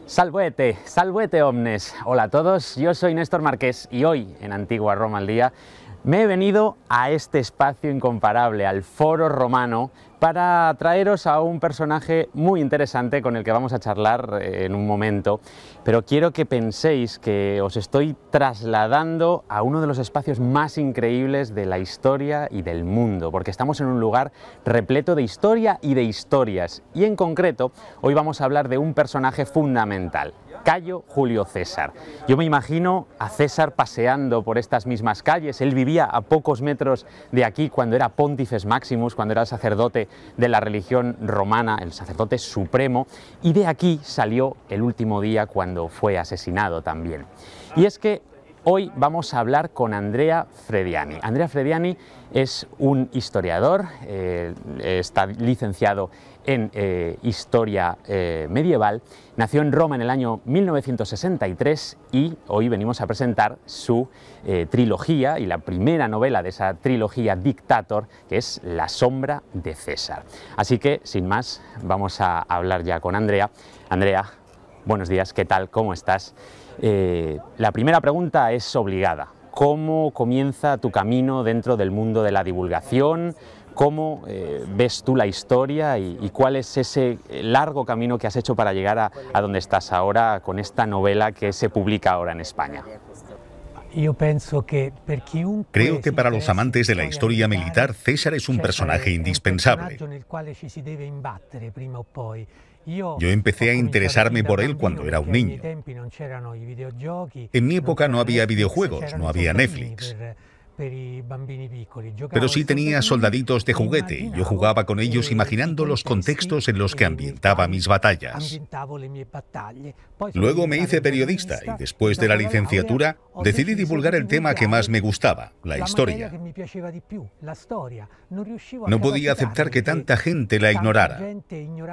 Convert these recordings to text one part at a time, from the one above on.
Salvete, salvete omnes. Hola a todos, yo soy Néstor Marqués y hoy en Antigua Roma al Día me he venido a este espacio incomparable, al Foro Romano, para traeros a un personaje muy interesante con el que vamos a charlar en un momento, pero quiero que penséis que os estoy trasladando a uno de los espacios más increíbles de la historia y del mundo, porque estamos en un lugar repleto de historia y de historias, y en concreto hoy vamos a hablar de un personaje fundamental, Cayo Julio César. Yo me imagino a César paseando por estas mismas calles. Él vivía a pocos metros de aquí cuando era Pontifex Maximus, cuando era el sacerdote de la religión romana, el sacerdote supremo, y de aquí salió el último día cuando fue asesinado también. Y es que hoy vamos a hablar con Andrea Frediani. Andrea Frediani es un historiador, está licenciado en Historia Medieval, nació en Roma en el año 1963 y hoy venimos a presentar su trilogía y la primera novela de esa trilogía Dictator, que es La sombra de César. Así que, sin más, vamos a hablar ya con Andrea. Andrea, buenos días, ¿qué tal? ¿Cómo estás? La primera pregunta es obligada. ¿Cómo comienza tu camino dentro del mundo de la divulgación? ¿Cómo ves tú la historia y cuál es ese largo camino que has hecho para llegar a donde estás ahora con esta novela que se publica ahora en España? Creo que para los amantes de la historia militar, César es un personaje indispensable. Yo empecé a interesarme por él cuando era un niño. En mi época no había videojuegos, no había Netflix. Pero sí tenía soldaditos de juguete y yo jugaba con ellos imaginando los contextos en los que ambientaba mis batallas. Luego me hice periodista y después de la licenciatura decidí divulgar el tema que más me gustaba, la historia. No podía aceptar que tanta gente la ignorara,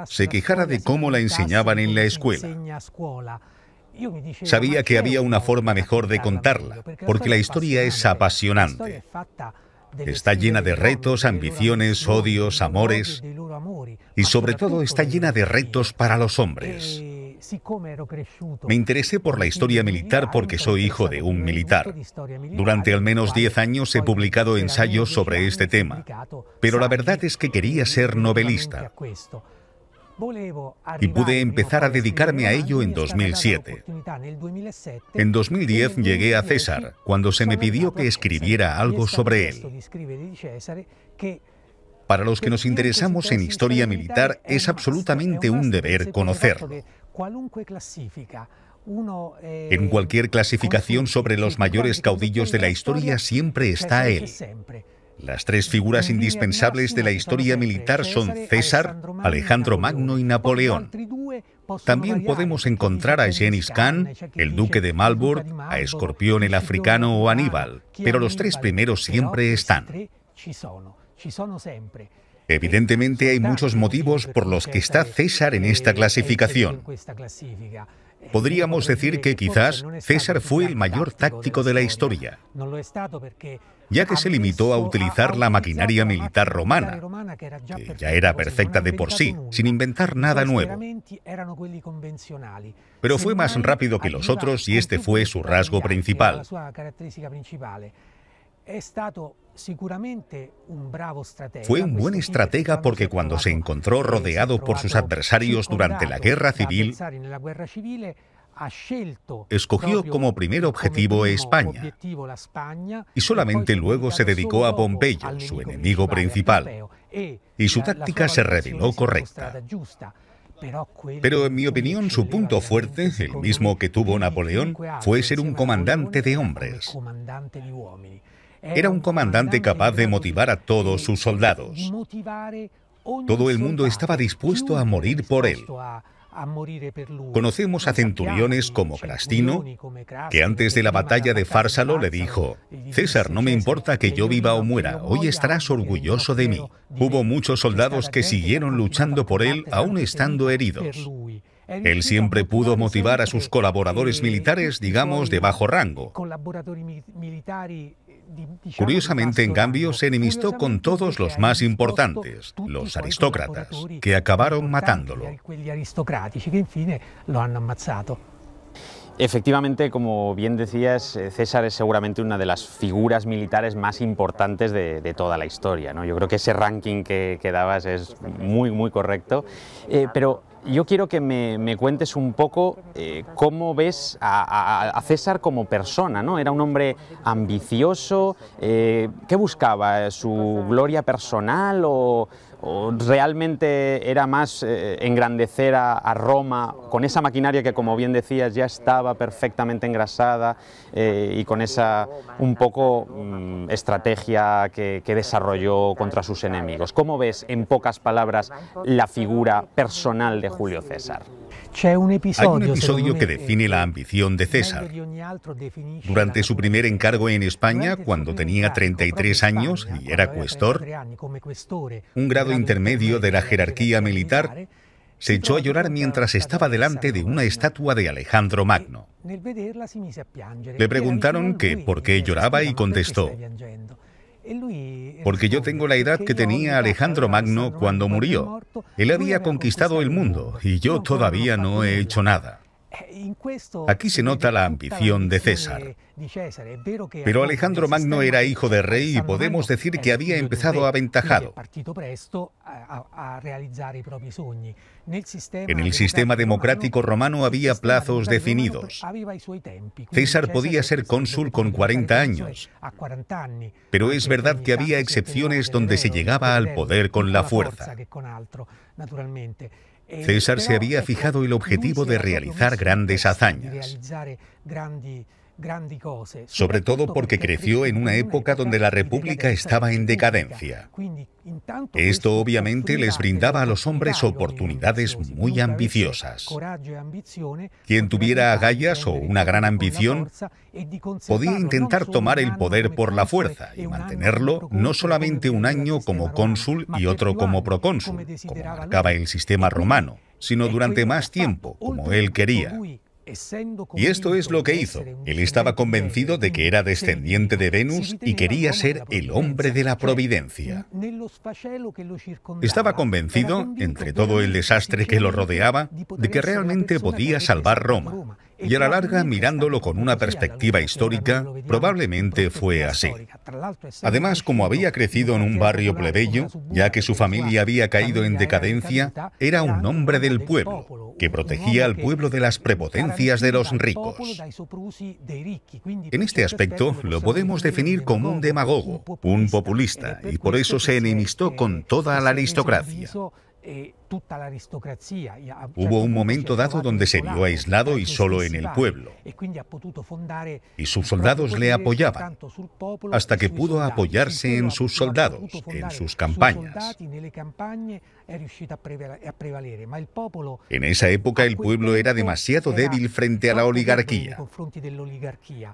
se quejara de cómo la enseñaban en la escuela. Sabía que había una forma mejor de contarla, porque la historia es apasionante. Está llena de retos, ambiciones, odios, amores, y sobre todo está llena de retos para los hombres. Me interesé por la historia militar porque soy hijo de un militar. Durante al menos 10 años he publicado ensayos sobre este tema, pero la verdad es que quería ser novelista. Y pude empezar a dedicarme a ello en 2007. En 2010 llegué a César, cuando se me pidió que escribiera algo sobre él. Para los que nos interesamos en historia militar, es absolutamente un deber conocerlo. En cualquier clasificación sobre los mayores caudillos de la historia siempre está él. Las tres figuras indispensables de la historia militar son César, Alejandro Magno y Napoleón. También podemos encontrar a Gengis Khan, el duque de Marlborough, a Escorpión el Africano o Aníbal, pero los tres primeros siempre están. Evidentemente hay muchos motivos por los que está César en esta clasificación. Podríamos decir que quizás César fue el mayor táctico de la historia, ya que se limitó a utilizar la maquinaria militar romana, que ya era perfecta de por sí, sin inventar nada nuevo. Pero fue más rápido que los otros y este fue su rasgo principal. Fue un buen estratega porque cuando se encontró rodeado por sus adversarios durante la Guerra Civil, escogió como primer objetivo España y solamente luego se dedicó a Pompeyo, su enemigo principal, y su táctica se reveló correcta. Pero en mi opinión su punto fuerte, el mismo que tuvo Napoleón, fue ser un comandante de hombres. Era un comandante capaz de motivar a todos sus soldados. Todo el mundo estaba dispuesto a morir por él. Conocemos a centuriones como Crastino, que antes de la batalla de Fársalo le dijo: «César, no me importa que yo viva o muera, hoy estarás orgulloso de mí». Hubo muchos soldados que siguieron luchando por él aún estando heridos. Él siempre pudo motivar a sus colaboradores militares, digamos, de bajo rango. Curiosamente, en cambio, se enemistó con todos los más importantes, los aristócratas, que acabaron matándolo. Efectivamente, como bien decías, César es seguramente una de las figuras militares más importantes de toda la historia, ¿no? Yo creo que ese ranking que dabas es muy correcto, pero yo quiero que me cuentes un poco cómo ves a César como persona, ¿no? Era un hombre ambicioso, ¿qué buscaba? ¿Su gloria personal o realmente era más engrandecer a Roma con esa maquinaria que, como bien decías, ya estaba perfectamente engrasada y con esa un poco estrategia que desarrolló contra sus enemigos? ¿Cómo ves, en pocas palabras, la figura personal de Julio César? Hay un episodio que define la ambición de César. Durante su primer encargo en España, cuando tenía 33 años y era cuestor, un grado intermedio de la jerarquía militar, se echó a llorar mientras estaba delante de una estatua de Alejandro Magno. Le preguntaron que por qué lloraba y contestó: porque yo tengo la edad que tenía Alejandro Magno cuando murió. Él había conquistado el mundo y yo todavía no he hecho nada. Aquí se nota la ambición de César. Pero Alejandro Magno era hijo de rey y podemos decir que había empezado aventajado. En el sistema democrático romano había plazos definidos. César podía ser cónsul con 40 años, pero es verdad que había excepciones donde se llegaba al poder con la fuerza. César se había fijado el objetivo de realizar grandes hazañas, sobre todo porque creció en una época donde la República estaba en decadencia. Esto obviamente les brindaba a los hombres oportunidades muy ambiciosas. Quien tuviera agallas o una gran ambición podía intentar tomar el poder por la fuerza y mantenerlo no solamente un año como cónsul y otro como procónsul, como marcaba el sistema romano, sino durante más tiempo, como él quería. Y esto es lo que hizo. Él estaba convencido de que era descendiente de Venus y quería ser el hombre de la providencia. Estaba convencido, entre todo el desastre que lo rodeaba, de que realmente podía salvar Roma. Y a la larga, mirándolo con una perspectiva histórica, probablemente fue así. Además, como había crecido en un barrio plebeyo, ya que su familia había caído en decadencia, era un hombre del pueblo, que protegía al pueblo de las prepotencias de los ricos. En este aspecto, lo podemos definir como un demagogo, un populista, y por eso se enemistó con toda la aristocracia. Hubo un momento dado donde se vio aislado y solo en el pueblo, y sus soldados le apoyaban, hasta que pudo apoyarse en sus soldados, en sus campañas. En esa época el pueblo era demasiado débil frente a la oligarquía.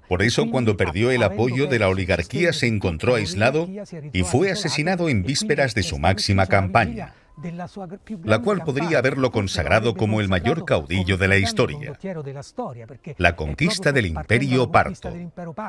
Por eso, cuando perdió el apoyo de la oligarquía, se encontró aislado y fue asesinado en vísperas de su máxima campaña, la cual podría haberlo consagrado como el mayor caudillo de la historia. La conquista del Imperio Parto,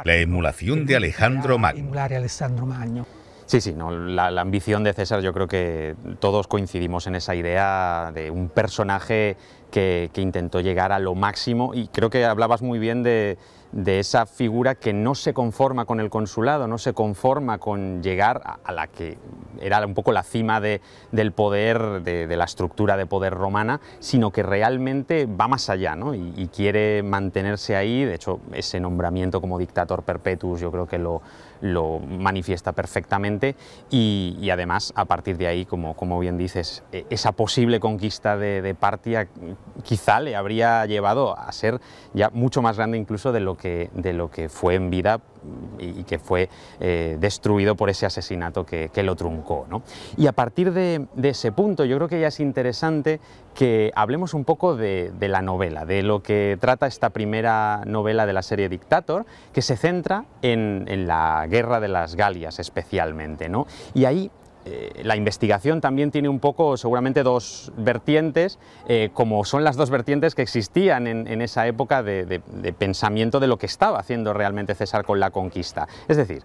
la emulación de Alejandro Magno. Sí, no, la ambición de César, yo creo que todos coincidimos en esa idea de un personaje que intentó llegar a lo máximo, y creo que hablabas muy bien de esa figura que no se conforma con el consulado, no se conforma con llegar a la que era un poco la cima del poder, de la estructura de poder romana, sino que realmente va más allá, ¿no? y quiere mantenerse ahí. De hecho, ese nombramiento como dictator perpetuus yo creo que lo manifiesta perfectamente, y además a partir de ahí, como bien dices, esa posible conquista de Partia quizá le habría llevado a ser ya mucho más grande incluso de lo que fue en vida, y que fue destruido por ese asesinato que lo truncó, ¿no? Y a partir de ese punto yo creo que ya es interesante que hablemos un poco de la novela, de lo que trata esta primera novela de la serie Dictator, que se centra en la guerra de las Galias especialmente, ¿no? Y ahí la investigación también tiene un poco, seguramente, dos vertientes, como son las dos vertientes que existían en esa época de pensamiento de lo que estaba haciendo realmente César con la conquista. Es decir,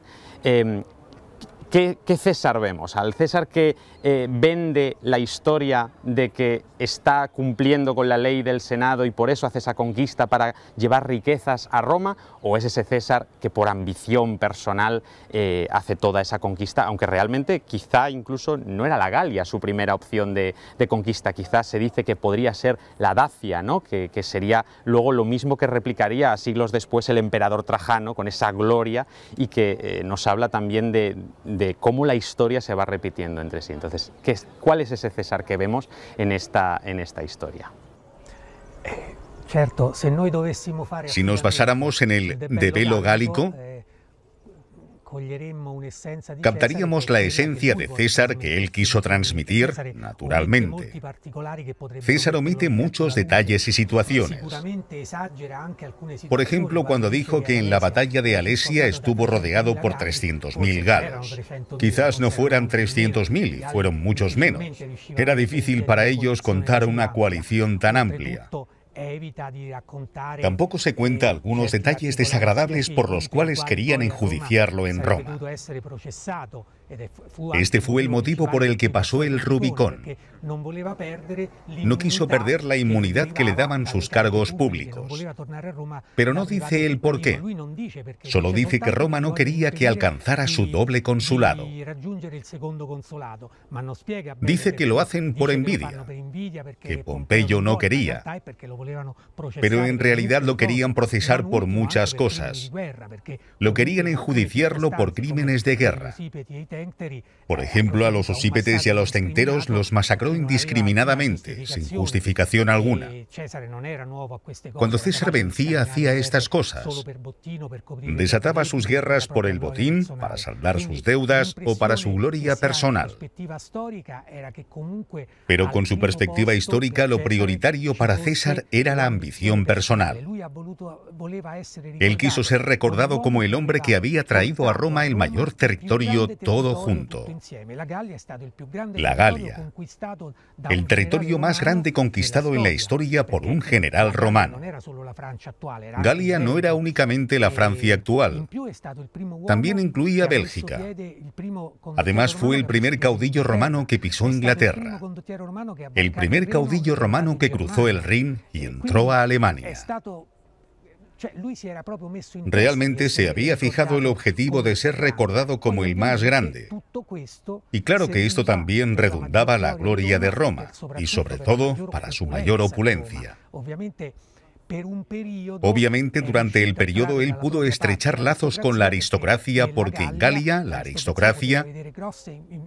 ¿qué César vemos? Al César que vende la historia de que está cumpliendo con la ley del Senado y por eso hace esa conquista para llevar riquezas a Roma, o es ese César que por ambición personal hace toda esa conquista, aunque realmente quizá incluso no era la Galia su primera opción de conquista, quizás se dice que podría ser la Dacia, ¿no? que sería luego lo mismo que replicaría siglos después el emperador Trajano con esa gloria, y que nos habla también de cómo la historia se va repitiendo entre sí. Entonces, ¿cuál es ese César que vemos en esta historia? Si nos basáramos en el De Bello Gallico, captaríamos la esencia de César que él quiso transmitir naturalmente. César omite muchos detalles y situaciones. Por ejemplo, cuando dijo que en la batalla de Alesia estuvo rodeado por 300.000 galos. Quizás no fueran 300.000 y fueron muchos menos. Era difícil para ellos contar una coalición tan amplia. Tampoco se cuenta algunos detalles desagradables por los cuales querían enjuiciarlo en Roma. Este fue el motivo por el que pasó el Rubicón. No quiso perder la inmunidad que le daban sus cargos públicos. Pero no dice el por qué. Solo dice que Roma no quería que alcanzara su doble consulado. Dice que lo hacen por envidia, que Pompeyo no quería. Pero en realidad lo querían procesar por muchas cosas. Lo querían enjuiciarlo por crímenes de guerra. Por ejemplo, a los osípetes y a los centeros los masacró indiscriminadamente, sin justificación alguna. Cuando César vencía, hacía estas cosas. Desataba sus guerras por el botín, para saldar sus deudas o para su gloria personal. Pero con su perspectiva histórica, lo prioritario para César era la ambición personal. Él quiso ser recordado como el hombre que había traído a Roma el mayor territorio todo junto. La Galia, el territorio más grande conquistado en la historia por un general romano. Galia no era únicamente la Francia actual, también incluía Bélgica. Además fue el primer caudillo romano que pisó Inglaterra, el primer caudillo romano que cruzó el Rin y entró a Alemania. Realmente se había fijado el objetivo de ser recordado como el más grande. Y claro que esto también redundaba la gloria de Roma, y sobre todo para su mayor opulencia. Obviamente, durante el periodo él pudo estrechar lazos con la aristocracia porque en Galia, la aristocracia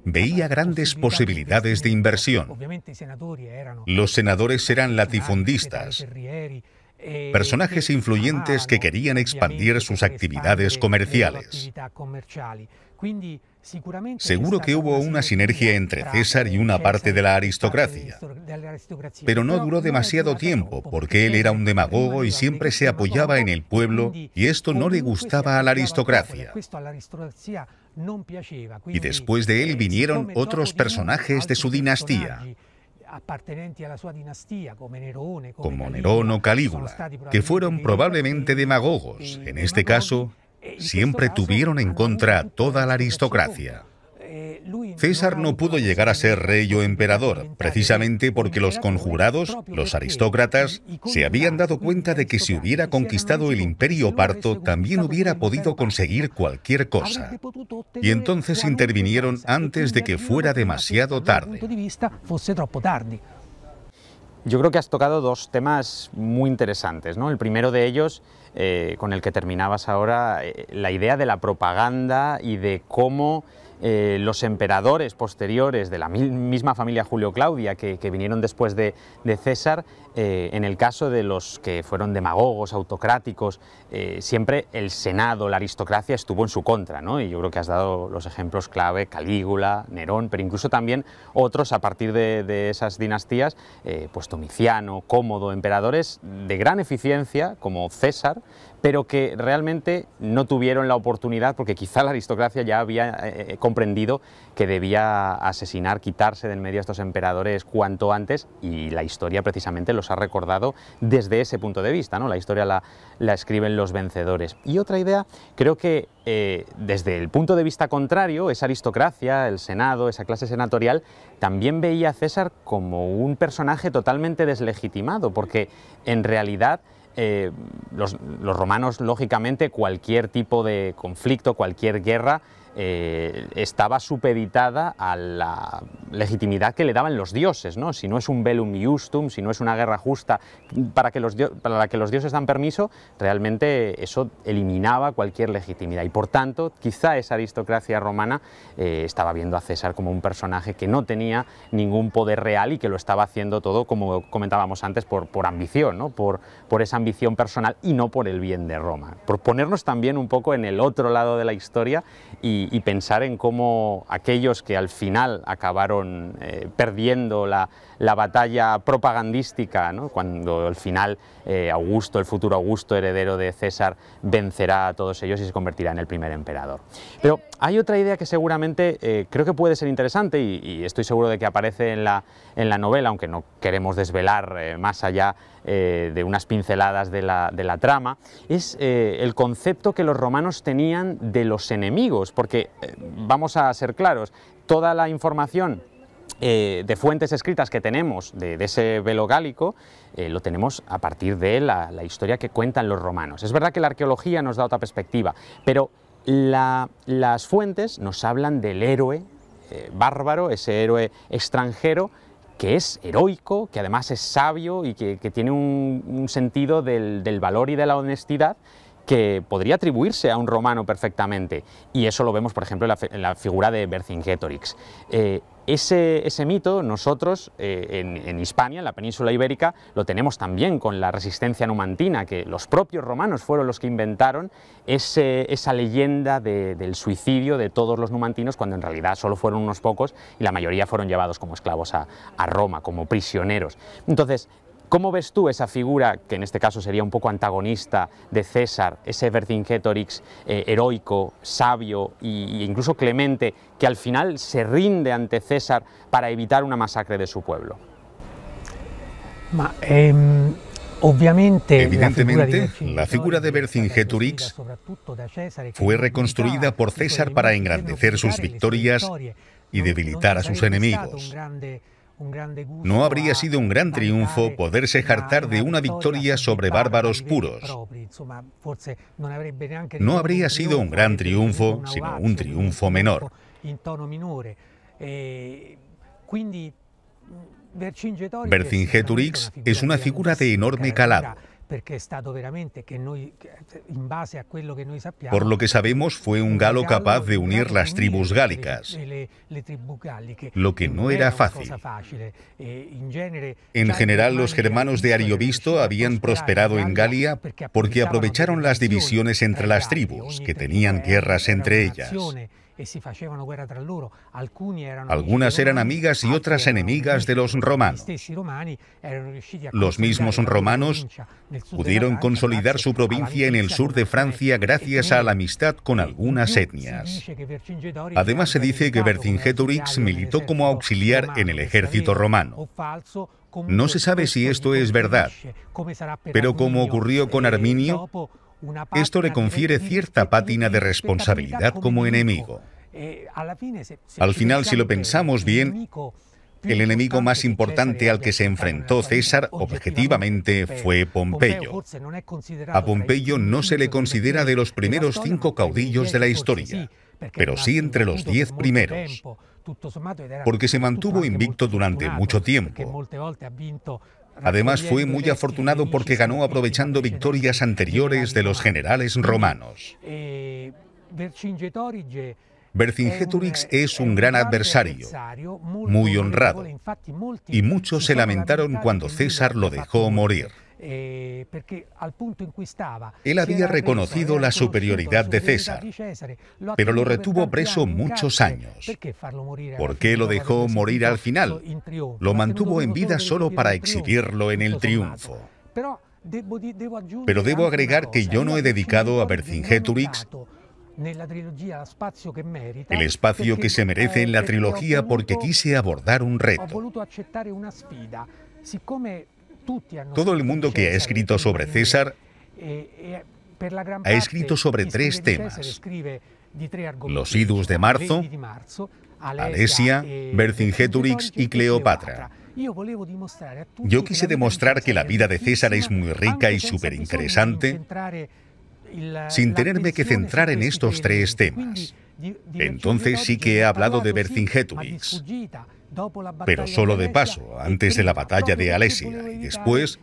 veía grandes posibilidades de inversión. Los senadores eran latifundistas, personajes influyentes que querían expandir sus actividades comerciales. Seguro que hubo una sinergia entre César y una parte de la aristocracia, pero no duró demasiado tiempo porque él era un demagogo y siempre se apoyaba en el pueblo y esto no le gustaba a la aristocracia. Y después de él vinieron otros personajes de su dinastía, como Nerón o Calígula, que fueron probablemente demagogos. En este caso, siempre tuvieron en contra a toda la aristocracia. César no pudo llegar a ser rey o emperador, precisamente porque los conjurados, los aristócratas, se habían dado cuenta de que si hubiera conquistado el imperio parto, también hubiera podido conseguir cualquier cosa. Y entonces intervinieron antes de que fuera demasiado tarde. Yo creo que has tocado dos temas muy interesantes, ¿no? El primero de ellos, con el que terminabas ahora, la idea de la propaganda y de cómo los emperadores posteriores de la misma familia Julio-Claudia que vinieron después de César, en el caso de los que fueron demagogos, autocráticos, siempre el Senado, la aristocracia estuvo en su contra, ¿no? Y yo creo que has dado los ejemplos clave, Calígula, Nerón, pero incluso también otros a partir de esas dinastías, pues Domiciano, Cómodo, emperadores de gran eficiencia como César, pero que realmente no tuvieron la oportunidad porque quizá la aristocracia ya había comprendido que debía asesinar, quitarse del medio a estos emperadores cuanto antes, y la historia precisamente los ha recordado desde ese punto de vista, ¿no? La historia la escriben los vencedores. Y otra idea, creo que desde el punto de vista contrario, esa aristocracia, el Senado, esa clase senatorial, también veía a César como un personaje totalmente deslegitimado, porque en realidad los romanos, lógicamente, cualquier tipo de conflicto, cualquier guerra, estaba supeditada a la legitimidad que le daban los dioses, ¿no? Si no es un bellum iustum, si no es una guerra justa para la que los dioses dan permiso, realmente eso eliminaba cualquier legitimidad. Y por tanto, quizá esa aristocracia romana estaba viendo a César como un personaje que no tenía ningún poder real y que lo estaba haciendo todo, como comentábamos antes, por ambición, ¿no? Por esa ambición personal y no por el bien de Roma. Por ponernos también un poco en el otro lado de la historia y pensar en cómo aquellos que al final acabaron perdiendo la batalla propagandística, ¿no? Cuando al final Augusto, el futuro Augusto, heredero de César, vencerá a todos ellos y se convertirá en el primer emperador. Pero hay otra idea que seguramente creo que puede ser interesante y estoy seguro de que aparece en la novela, aunque no queremos desvelar más allá de unas pinceladas de la trama, es el concepto que los romanos tenían de los enemigos, porque vamos a ser claros, toda la información de fuentes escritas que tenemos de ese velo gálico lo tenemos a partir de la historia que cuentan los romanos. Es verdad que la arqueología nos da otra perspectiva, pero las fuentes nos hablan del héroe bárbaro, ese héroe extranjero que es heroico, que además es sabio y que tiene un sentido del valor y de la honestidad que podría atribuirse a un romano perfectamente. Y eso lo vemos, por ejemplo, en la figura de Vercingetorix. Ese mito nosotros en Hispania, en la península ibérica, lo tenemos también con la resistencia numantina, que los propios romanos fueron los que inventaron esa leyenda del suicidio de todos los numantinos, cuando en realidad solo fueron unos pocos y la mayoría fueron llevados como esclavos a Roma, como prisioneros. Entonces, ¿cómo ves tú esa figura, que en este caso sería un poco antagonista de César, ese Vercingetorix heroico, sabio e incluso clemente, que al final se rinde ante César para evitar una masacre de su pueblo? Evidentemente, la figura de Vercingetorix fue reconstruida por César para engrandecer sus victorias y debilitar a sus enemigos. No habría sido un gran triunfo poderse jactar de una victoria sobre bárbaros puros. No habría sido un gran triunfo, sino un triunfo menor. Vercingetorix es una figura de enorme calado. Por lo que sabemos, fue un galo capaz de unir las tribus gálicas, lo que no era fácil. En general, los germanos de Ariovisto habían prosperado en Galia porque aprovecharon las divisiones entre las tribus, que tenían guerras entre ellas. Algunas eran amigas y otras enemigas de los romanos. Los mismos romanos pudieron consolidar su provincia en el sur de Francia gracias a la amistad con algunas etnias. Además, se dice que Vercingetorix militó como auxiliar en el ejército romano. No se sabe si esto es verdad, pero como ocurrió con Arminio, esto le confiere cierta pátina de responsabilidad como enemigo. Al final, si lo pensamos bien, el enemigo más importante al que se enfrentó César objetivamente fue Pompeyo. A Pompeyo no se le considera de los primeros 5 caudillos de la historia, pero sí entre los 10 primeros, porque se mantuvo invicto durante mucho tiempo. Además, fue muy afortunado porque ganó aprovechando victorias anteriores de los generales romanos. Vercingetorix es un gran adversario, muy honrado, y muchos se lamentaron cuando César lo dejó morir. Él había reconocido la superioridad de César, pero lo retuvo preso muchos años. ¿Por qué lo dejó morir al final? Lo mantuvo en vida solo para exhibirlo en el triunfo. Pero debo agregar que yo no he dedicado a Vercingetorix El espacio que se merece en la trilogía porque quise abordar un reto. Todo el mundo que ha escrito sobre César ha escrito sobre tres temas: los idus de Marzo, Alesia, Vercingetorix y Cleopatra. Yo quise demostrar que la vida de César es muy rica y súper interesante, sin tenerme que centrar en estos tres temas. Entonces sí que he hablado de Vercingetorix, pero solo de paso, antes de la batalla de Alesia, y después,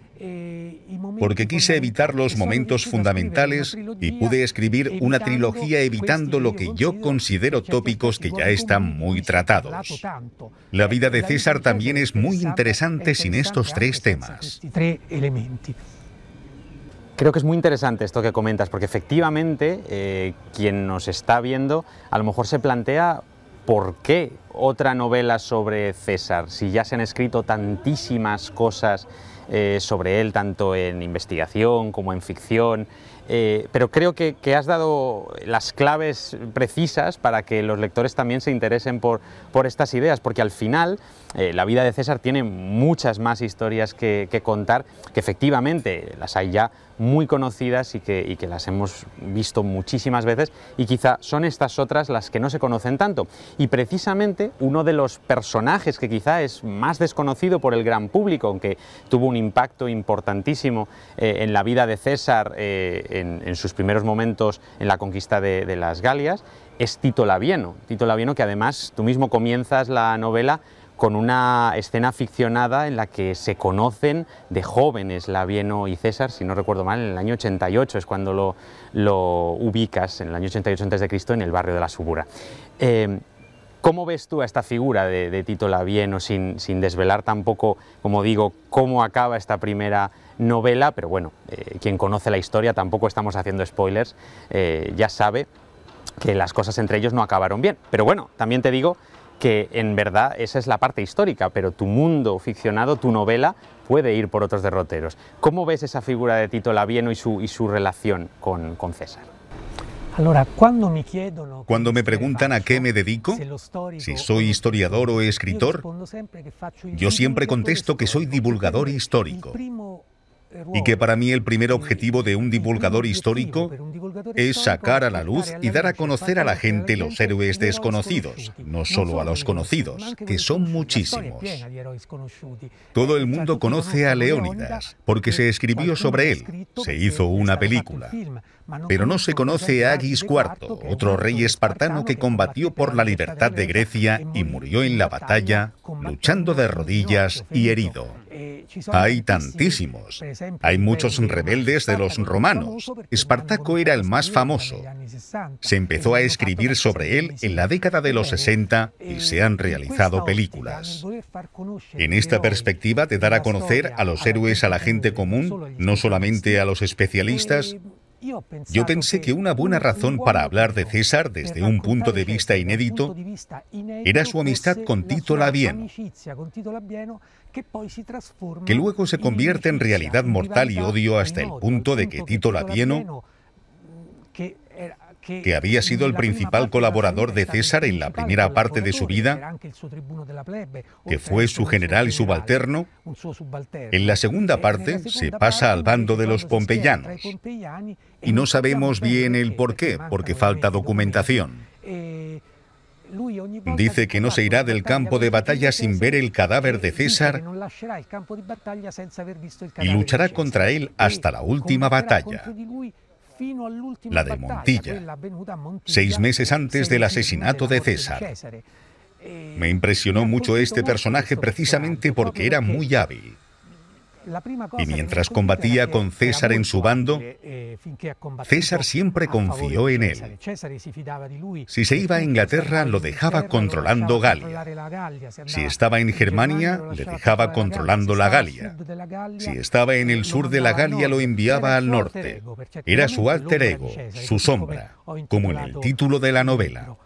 porque quise evitar los momentos fundamentales y pude escribir una trilogía evitando lo que yo considero tópicos que ya están muy tratados. La vida de César también es muy interesante sin estos tres temas. Creo que es muy interesante esto que comentas, porque efectivamente quien nos está viendo a lo mejor se plantea ¿por qué otra novela sobre César? Si ya se han escrito tantísimas cosas sobre él, tanto en investigación como en ficción, pero creo que has dado las claves precisas para que los lectores también se interesen por estas ideas, porque al final la vida de César tiene muchas más historias que contar, que efectivamente las hay ya muy conocidas y que las hemos visto muchísimas veces, y quizá son estas otras las que no se conocen tanto. Y precisamente uno de los personajes que quizá es más desconocido por el gran público, aunque tuvo un impacto importantísimo en la vida de César en sus primeros momentos en la conquista de las Galias, es Tito Labieno. Tito Labieno, que además tú mismo comienzas la novela con una escena ficcionada en la que se conocen de jóvenes Labieno y César, si no recuerdo mal, en el año 88 es cuando lo ubicas, en el año 88 a.C., en el barrio de la Subura. ¿Cómo ves tú a esta figura de Tito Labieno, sin desvelar tampoco, como digo, cómo acaba esta primera novela? Pero bueno, quien conoce la historia, tampoco estamos haciendo spoilers, ya sabe que las cosas entre ellos no acabaron bien. Pero bueno, también te digo que en verdad esa es la parte histórica, pero tu mundo ficcionado, tu novela, puede ir por otros derroteros. ¿Cómo ves esa figura de Tito Labieno y su relación con César? Cuando me preguntan a qué me dedico, si soy historiador o escritor, yo siempre contesto que soy divulgador histórico. Y que para mí el primer objetivo de un divulgador histórico es sacar a la luz y dar a conocer a la gente los héroes desconocidos, no solo a los conocidos, que son muchísimos. Todo el mundo conoce a Leónidas, porque se escribió sobre él, se hizo una película. Pero no se conoce a Agis IV, otro rey espartano que combatió por la libertad de Grecia y murió en la batalla, luchando de rodillas y herido. Hay tantísimos. Hay muchos rebeldes de los romanos. Espartaco era el más famoso. Se empezó a escribir sobre él en la década de los 60 y se han realizado películas. En esta perspectiva de dar a conocer a los héroes a la gente común, no solamente a los especialistas, yo pensé que una buena razón para hablar de César desde un punto de vista inédito era su amistad con Tito Labieno, que luego se convierte en realidad mortal y odio hasta el punto de que Tito Labieno, que había sido el principal colaborador de César en la primera parte de su vida, que fue su general y subalterno, en la segunda parte se pasa al bando de los pompeyanos. Y no sabemos bien el por qué, porque falta documentación. Dice que no se irá del campo de batalla sin ver el cadáver de César y luchará contra él hasta la última batalla, la de Montilla, 6 meses antes del asesinato de César. Me impresionó mucho este personaje precisamente porque era muy hábil. Y mientras combatía con César en su bando, César siempre confió en él. Si se iba a Inglaterra, lo dejaba controlando Galia. Si estaba en Germania, le dejaba controlando la Galia. Si estaba en el sur de la Galia, lo enviaba al norte. Era su alter ego, su sombra, como en el título de la novela.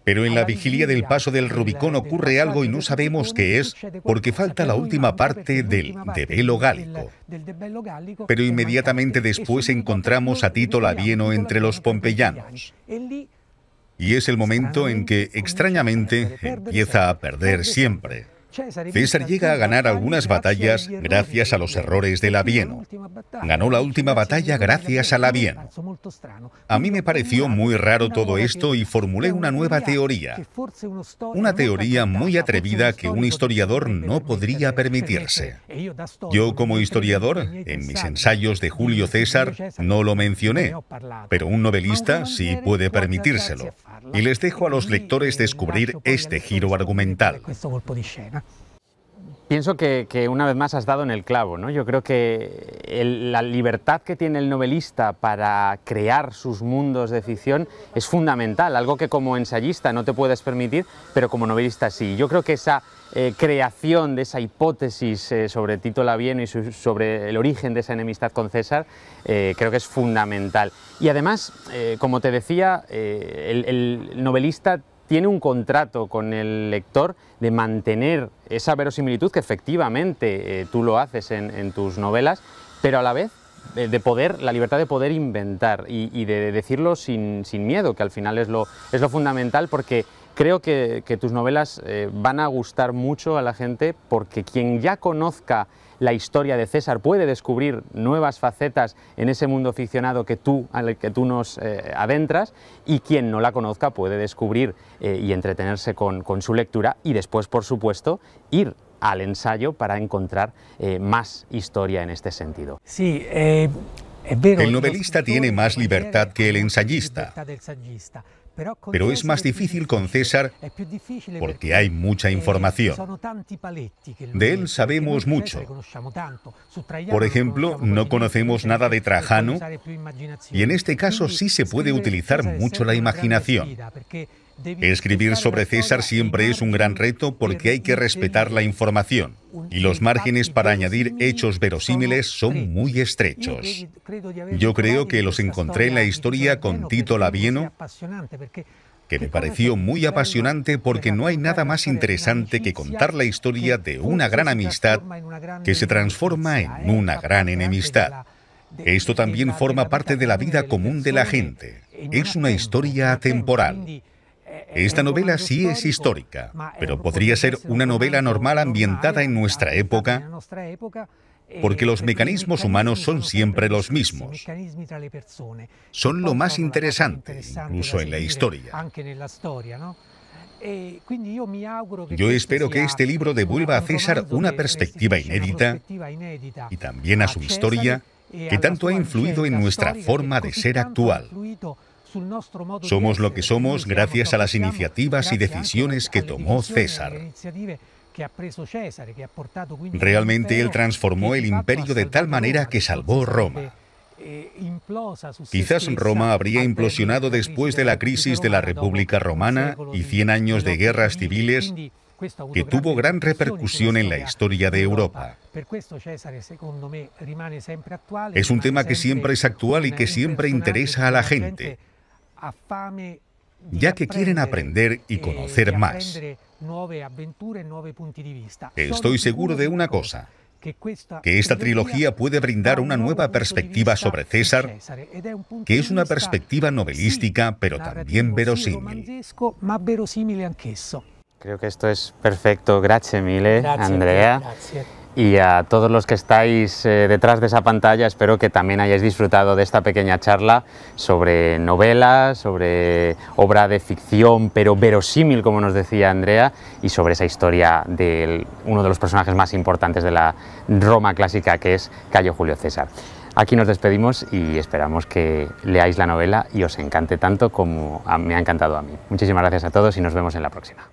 Pero en la vigilia del paso del Rubicón ocurre algo y no sabemos qué es, porque falta la última parte del De Bello Gallico. Pero inmediatamente después encontramos a Tito Labieno entre los pompeyanos. Y es el momento en que, extrañamente, empieza a perder siempre. César llega a ganar algunas batallas gracias a los errores de Labieno. Ganó la última batalla gracias a Labieno. A mí me pareció muy raro todo esto y formulé una nueva teoría. Una teoría muy atrevida que un historiador no podría permitirse. Yo, como historiador, en mis ensayos de Julio César, no lo mencioné, pero un novelista sí puede permitírselo. Y les dejo a los lectores descubrir este giro argumental. Pienso que una vez más has dado en el clavo, ¿no? Yo creo que la libertad que tiene el novelista para crear sus mundos de ficción es fundamental, algo que como ensayista no te puedes permitir, pero como novelista sí. Yo creo que esa creación de esa hipótesis sobre Tito Labieno y sobre el origen de esa enemistad con César, creo que es fundamental. Y además, como te decía, el novelista tiene un contrato con el lector de mantener esa verosimilitud que efectivamente tú lo haces en tus novelas, pero a la vez la libertad de poder inventar y de decirlo sin miedo, que al final es lo fundamental, porque creo que tus novelas van a gustar mucho a la gente, porque quien ya conozca la historia de César puede descubrir nuevas facetas en ese mundo ficcionado al que tú nos adentras, y quien no la conozca puede descubrir y entretenerse con su lectura, y después, por supuesto, ir al ensayo para encontrar más historia en este sentido. Sí, el novelista tiene más libertad que el ensayista, pero es más difícil con César porque hay mucha información. De él sabemos mucho. Por ejemplo, no conocemos nada de Trajano, y en este caso sí se puede utilizar mucho la imaginación. Escribir sobre César siempre es un gran reto porque hay que respetar la información, y los márgenes para añadir hechos verosímiles son muy estrechos. Yo creo que los encontré en la historia con Tito Labieno, que me pareció muy apasionante porque no hay nada más interesante que contar la historia de una gran amistad que se transforma en una gran enemistad. Esto también forma parte de la vida común de la gente. Es una historia atemporal. Esta novela sí es histórica, pero podría ser una novela normal ambientada en nuestra época, porque los mecanismos humanos son siempre los mismos. Son lo más interesante, incluso en la historia. Yo espero que este libro devuelva a César una perspectiva inédita y también a su historia, que tanto ha influido en nuestra forma de ser actual. Somos lo que somos gracias a las iniciativas y decisiones que tomó César. Realmente él transformó el imperio de tal manera que salvó Roma. Quizás Roma habría implosionado después de la crisis de la República Romana y 100 años de guerras civiles, que tuvo gran repercusión en la historia de Europa. Es un tema que siempre es actual y que siempre interesa a la gente, ya que quieren aprender y conocer más. Estoy seguro de una cosa, que esta trilogía puede brindar una nueva perspectiva sobre César, que es una perspectiva novelística, pero también verosímil. Creo que esto es perfecto. Grazie mille, Andrea. Y a todos los que estáis detrás de esa pantalla, espero que también hayáis disfrutado de esta pequeña charla sobre novelas, sobre obra de ficción, pero verosímil, como nos decía Andrea, y sobre esa historia de uno de los personajes más importantes de la Roma clásica, que es Cayo Julio César. Aquí nos despedimos y esperamos que leáis la novela y os encante tanto como me ha encantado a mí. Muchísimas gracias a todos y nos vemos en la próxima.